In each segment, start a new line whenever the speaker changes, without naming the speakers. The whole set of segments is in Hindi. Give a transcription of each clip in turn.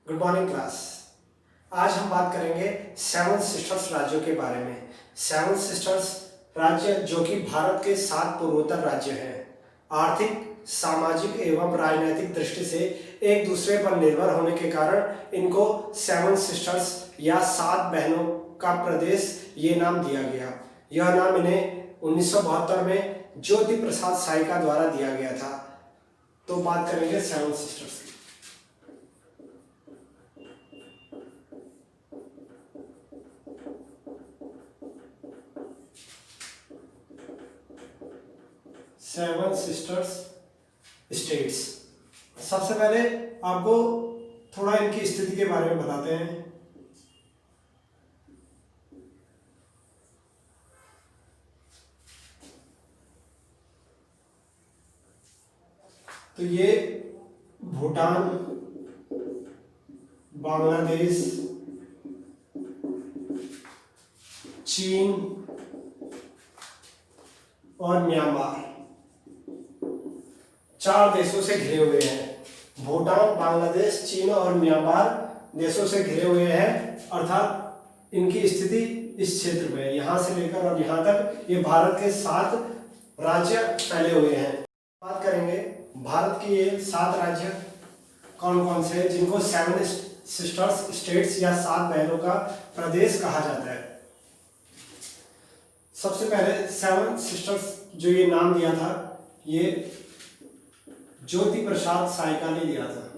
Good morning class. आज हम बात करेंगे सेवन सिस्टर्स राज्यों के बारे में। सेवन सिस्टर्स राज्य जो कि भारत के 7 पूर्वोत्तर राज्य हैं, आर्थिक, सामाजिक एवं राजनीतिक दृष्टि से एक दूसरे पर निर्भर होने के कारण इनको सेवन सिस्टर्स या 7 बहनों का प्रदेश ये नाम दिया गया। यह नाम इन्हें 1972 में ज्योति प्रसाद साइका द्वारा दिया गया था। तो बात करेंगे सेवन सिस्टर्स की। Seven sisters states. सबसे पहले आपको थोड़ा इनकी स्थिति के बारे में बताते हैं। तो ये भूटान, बांग्लादेश, चीन और म्यांमार 4 देशों से घिरे हुए हैं। भूटान, बांग्लादेश, चीन और म्यांमार देशों से घिरे हुए हैं, अर्थात इनकी स्थिति इस क्षेत्र में, यहां से लेकर और यहां तक ये भारत के 7 राज्य फैले हुए हैं। बात करेंगे भारत के ये 7 राज्य कौन कौन से हैं जिनको सेवन सिस्टर्स स्टेट्स या 7 बहनों का प्रदेश कहा जाता है। सबसे पहले सेवन सिस्टर्स जो ये नाम दिया था, ये ज्योति प्रसाद साइका ने दिया था।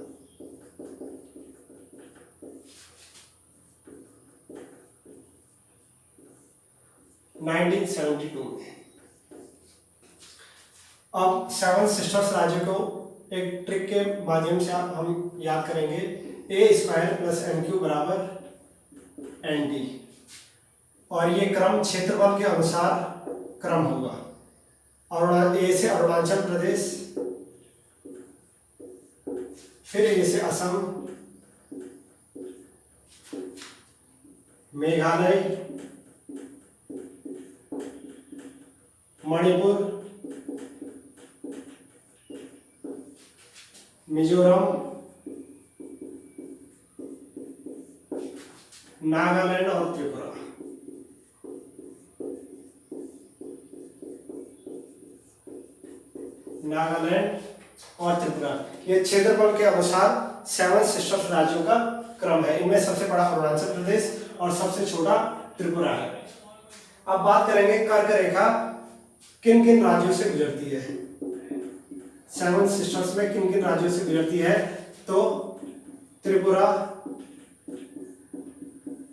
में। अब सेवन सिस्टर्स राज्य को एक ट्रिक के माध्यम से हम याद करेंगे। a² + mq = nd, और ये क्रम क्षेत्रफल के अनुसार क्रम होगा। और ए से अरुणाचल प्रदेश, फिर ए से असम, मेघालय, मणिपुर, मिजोरम, नागालैंड और त्रिपुरा। नागालैंड और त्रिपुरा, ये क्षेत्रफल के अनुसार सेवन सिस्टर्स राज्यों का क्रम है। इनमें सबसे बड़ा अरुणाचल प्रदेश और सबसे छोटा त्रिपुरा है। अब बात करेंगे कर्क रेखा किन किन राज्यों से गुजरती है। सेवन सिस्टर्स में किन किन राज्यों से गुजरती है, तो त्रिपुरा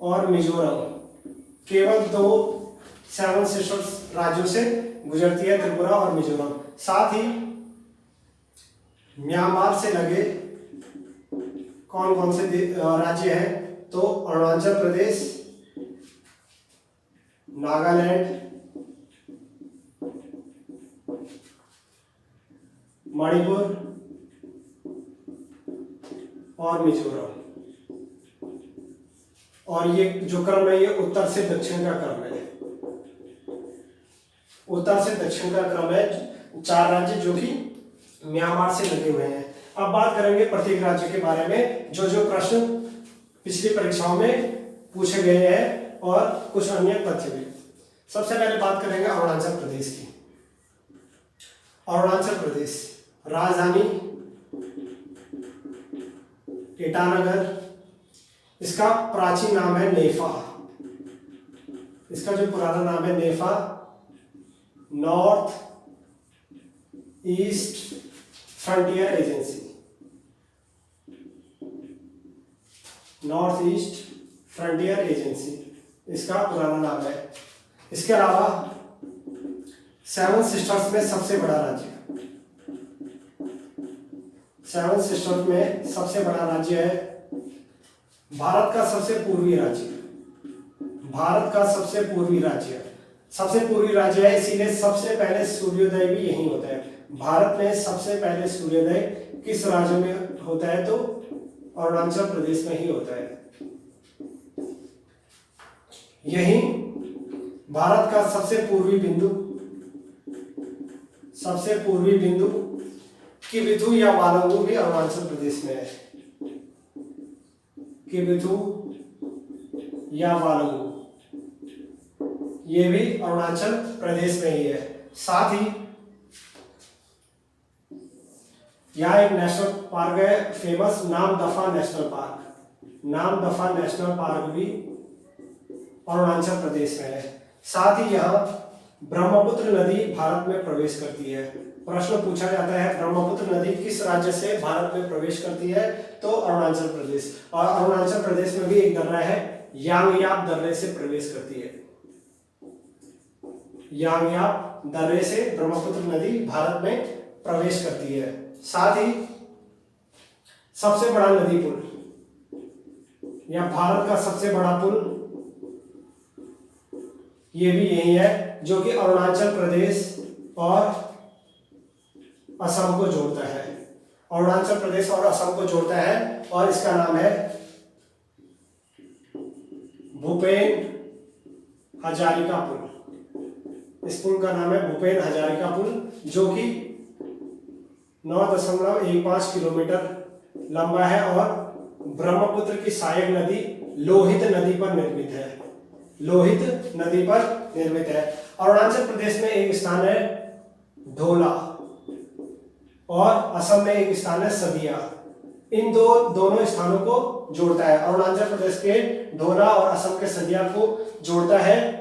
और मिजोरम, केवल 2 सेवन सिस्टर्स राज्यों से गुजरती है, त्रिपुरा और मिजोरम। साथ ही म्यांमार से लगे कौन कौन से राज्य हैं, तो अरुणाचल प्रदेश, नागालैंड, मणिपुर और मिजोरम। और ये जो क्रम है, ये उत्तर से दक्षिण का क्रम है। उत्तर से दक्षिण का क्रम है। 4 राज्य जो कि म्यांमार से लगे हुए हैं। अब बात करेंगे प्रत्येक राज्य के बारे में, जो जो प्रश्न पिछली परीक्षाओं में पूछे गए हैं और कुछ अन्य तथ्य भी। सबसे पहले बात करेंगे अरुणाचल प्रदेश की। अरुणाचल प्रदेश, राजधानी ईटानगर, इसका प्राचीन नाम है नेफा। इसका जो पुराना नाम है NEFA, North East Frontier Agency. North East Frontier Agency इसका पुराना नाम है। इसके अलावा सेवन सिस्टर्स में सबसे बड़ा राज्य, सेवन सिस्टर्स में सबसे बड़ा राज्य है भारत का सबसे पूर्वी राज्य। भारत का सबसे पूर्वी राज्य, सबसे पूर्वी राज्य है, इसीलिए सबसे पहले सूर्योदय भी यहीं होता है। भारत में सबसे पहले सूर्योदय किस राज्य में होता है, तो अरुणाचल प्रदेश में ही होता है। यही भारत का सबसे पूर्वी बिंदु किबिथु या वालंगू भी अरुणाचल प्रदेश में है। किबिथु या वालंगू, ये भी अरुणाचल प्रदेश में ही है। साथ ही यहाँ एक नेशनल पार्क है famous, Namdapha national park. Namdapha national park भी अरुणाचल प्रदेश में है। साथ ही यहाँ ब्रह्मपुत्र नदी भारत में प्रवेश करती है। प्रश्न पूछा जाता है ब्रह्मपुत्र नदी किस राज्य से भारत में प्रवेश करती है, तो अरुणाचल प्रदेश। और अरुणाचल प्रदेश में भी एक दर्रा है, यांगयाप दर्रे से प्रवेश करती है। यांगयाप दर्रे से ब्रह्मपुत्र नदी भारत में प्रवेश करती है। साथ ही सबसे बड़ा नदी पुल या भारत का सबसे बड़ा पुल ये भी यही है, जो कि अरुणाचल प्रदेश और असम को जोड़ता है। अरुणाचल प्रदेश और असम को जोड़ता है और इसका नाम है भूपेन हजारिका पुल। इस पुल का नाम है भूपेन हजारिका पुल, जो कि 9.15 किलोमीटर लंबा है और ब्रह्मपुत्र की सहायक नदी लोहित नदी पर निर्मित है। लोहित नदी पर निर्मित है। अरुणाचल प्रदेश में एक स्थान है ढोला और असम में एक स्थान है सदिया। इन दोनों स्थानों को जोड़ता है। अरुणाचल प्रदेश के ढोला और असम के सदिया को जोड़ता है,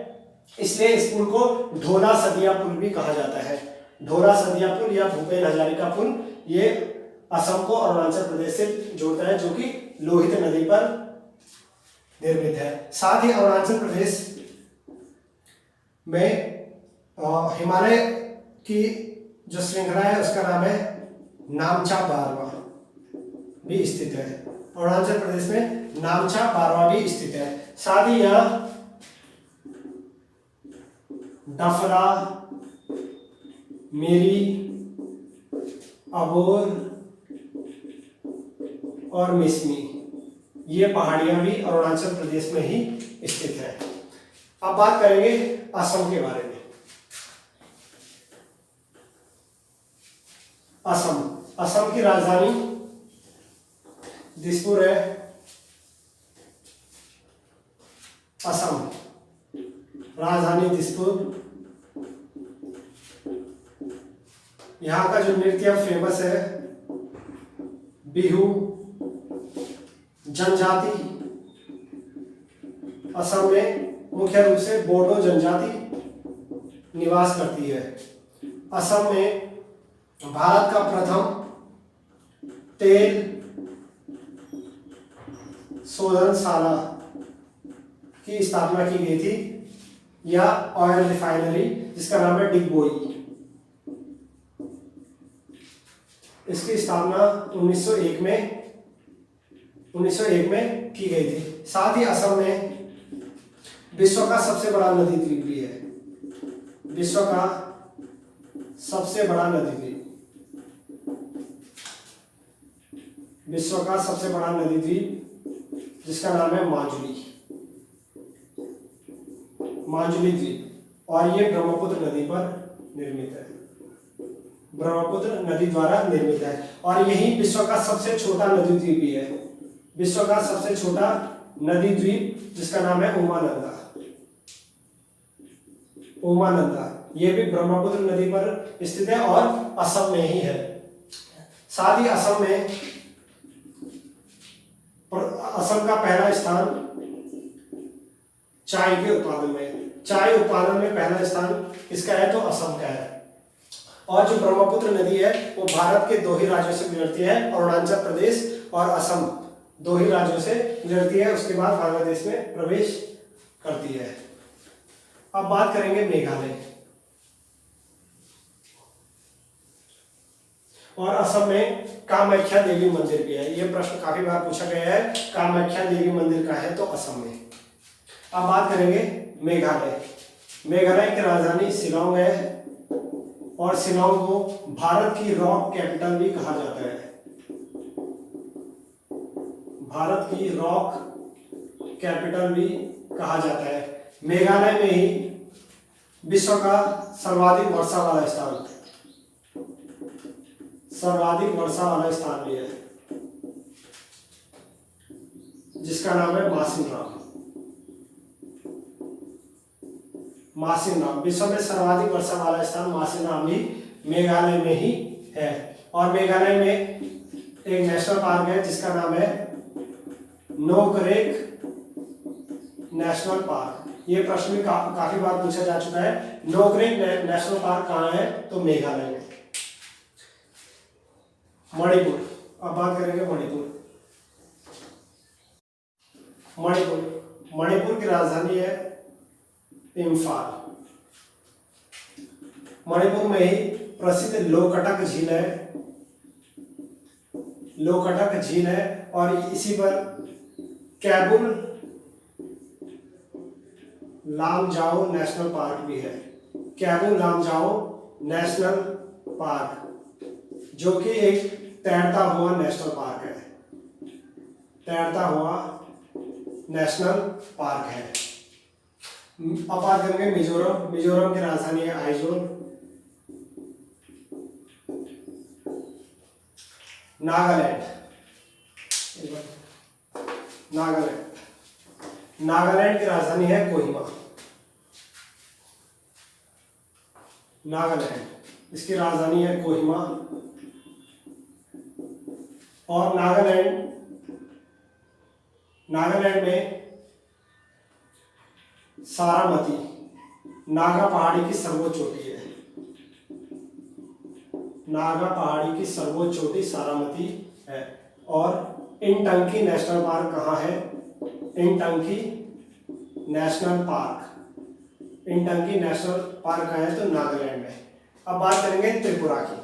इसलिए इस पुल को ढोला सदिया पुल भी कहा जाता है। ढोला सदिया पुल या भूपेन हजारिका पुल ये असम को अरुणाचल प्रदेश से जोड़ता है, जो कि लोहित नदी पर निर्मित है। साथ ही अरुणाचल प्रदेश में हिमालय की जो श्रृंखला है उसका नाम है नामचा बारवा भी स्थित है। अरुणाचल प्रदेश में नामचा बारवा भी स्थित है। साथ ही यहाँ डफरा, मेरी, अबोर और मिसमी ये पहाड़ियां भी अरुणाचल प्रदेश में ही स्थित है। अब बात करेंगे असम के बारे में। असम की राजधानी दिसपुर है। असम राजधानी दिसपुर। यहाँ का जो नृत्य फेमस है बिहू जनजाति। असम में मुख्य रूप से बोडो जनजाति निवास करती है। असम में भारत का प्रथम तेल शोधनशाला की स्थापना की गई थी या ऑयल रिफाइनरी, जिसका नाम है डिगबोई। इसकी स्थापना 1901 में की गई थी। साथ ही असम में विश्व का सबसे बड़ा नदी द्वीप भी है। विश्व का सबसे बड़ा नदी द्वीप, विश्व का सबसे बड़ा नदी द्वीप जिसका नाम है माजुली द्वीप, और ये ब्रह्मपुत्र नदी पर निर्मित है। ब्रह्मपुत्र नदी द्वारा निर्मित है और यही विश्व का सबसे छोटा नदी द्वीप भी है। विश्व का सबसे छोटा नदी द्वीप जिसका नाम है उमानंदा, ये भी ब्रह्मपुत्र नदी पर स्थित है और असम में ही है। साथ ही असम का पहला स्थान चाय के उत्पादन में, चाय उत्पादन में पहला स्थान किसका है, तो असम का है। और जो ब्रह्मपुत्र नदी है वो भारत के दो ही राज्यों से गुजरती है, अरुणाचल प्रदेश और असम दो ही राज्यों से गुजरती है, उसके बाद बांग्लादेश में प्रवेश करती है। अब बात करेंगे मेघालय। और असम में कामाख्या देवी मंदिर भी है। यह प्रश्न काफी बार पूछा गया है, कामाख्या देवी मंदिर का है तो असम में। अब बात करेंगे मेघालय। मेघालय की राजधानी शिलांग है और शिलांग को भारत की रॉक कैपिटल भी कहा जाता है। भारत की रॉक कैपिटल भी कहा जाता है। मेघालय में ही विश्व का सर्वाधिक वर्षा वाला स्थान भी है। जिसका नाम है मासिनराम। मासिनराम विश्व में सर्वाधिक वर्षा वाला स्थान मासिनराम भी मेघालय में ही है। और मेघालय में एक नेशनल पार्क है जिसका नाम है नोकरेक नेशनल पार्क। ये प्रश्न भी काफी बार पूछा जा चुका है। नोकरेक नेशनल पार्क कहाँ है? तो मेघालय में। मणिपुर, अब बात करेंगे मणिपुर। मणिपुर की राजधानी है इम्फाल। मणिपुर में ही प्रसिद्ध लोकटक झील है। लोकटक झील है और इसी पर कैबुल लामजाओ नेशनल पार्क भी है। कैबुल लामजाओ नेशनल पार्क जो कि एक तैरता हुआ नेशनल पार्क है। तैरता हुआ नेशनल पार्क है। अब बात करेंगे मिजोरम। मिजोरम की राजधानी है आइजोल। नागालैंड। नागालैंड की राजधानी है कोहिमा। नागालैंड, इसकी राजधानी है कोहिमा। और नागालैंड में सारामती नागा पहाड़ी की सर्वोच्च चोटी है। नागा पहाड़ी की सर्वोच्च चोटी सारामती है। और इनटंकी नेशनल पार्क कहाँ है? इनटंकी नेशनल पार्क। इनटंकी नेशनल पार्क कहाँ है? तो नागालैंड में। अब बात करेंगे त्रिपुरा की।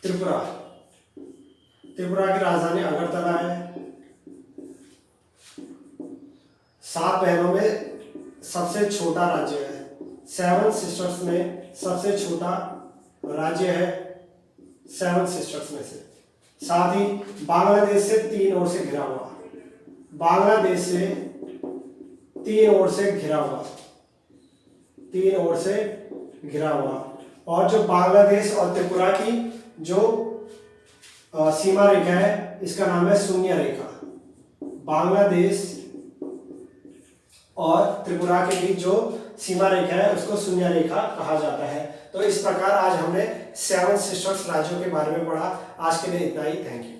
त्रिपुरा की राजधानी अगरतला है। 7 बहनों में सबसे छोटा राज्य है। 7 सिस्टर्स में सबसे छोटा राज्य है 7 सिस्टर्स में से। साथ ही बांग्लादेश से 3 ओर से घिरा हुआ। बांग्लादेश से 3 ओर से घिरा हुआ। 3 ओर से घिरा हुआ। और जो बांग्लादेश और त्रिपुरा की जो सीमा रेखा है इसका नाम है शून्य रेखा। बांग्लादेश और त्रिपुरा के बीच जो सीमा रेखा है उसको शून्य रेखा कहा जाता है। तो इस प्रकार आज हमने 7 सिस्टर्स राज्यों के बारे में पढ़ा। आज के लिए इतना ही। Thank you.